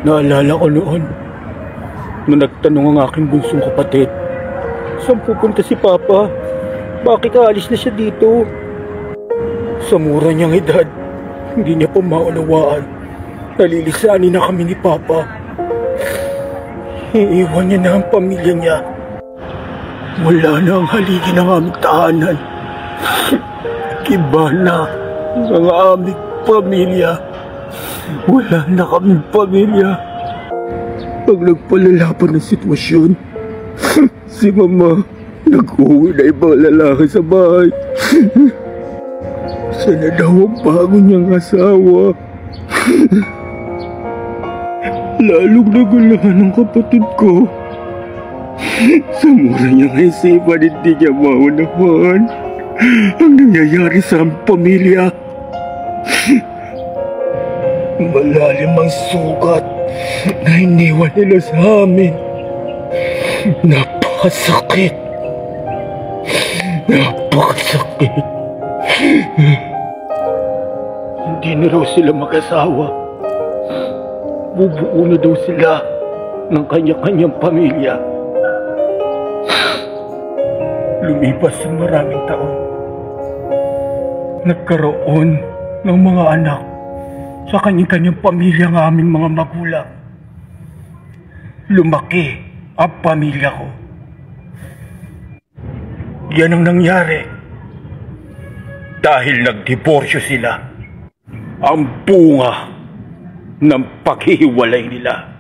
Naalala ko noon, nung nagtanong ang aking bunsong kapatid, saan pupunta si Papa? Bakit aalis na siya dito? Sa mura niyang edad, hindi niya pa maunawaan. Nalilisanin na kami ni Papa. Iiwan niya na ang pamilya niya. Wala na ang haligi ng aming tahanan. Iba na ang aming pamilya. Wala na kaming pamilya. Pag nagpalala pa ng sitwasyon, si Mama nag-uwi na ibang lalaki sa bahay. Sana daw ang bago niyang asawa. Lalong nagulahan ng kapatid ko. Sa mura niyang isipan, hindi niya maunawan ang nangyayari sa aming pamilya. Malalim ang sugat na iniwan nila sa amin. Napakasakit. Napakasakit. Hindi na raw sila mag-asawa. Bubuo na daw sila ng kanya-kanyang pamilya. Lumipas ang maraming taon. Nagkaroon ng mga anak sa kanyang-kanyang pamilya ng aming mga magulang. Lumaki ang pamilya ko. Yan ang nangyari dahil nagdiborsyo sila. Ang bunga ng paghihiwalay nila.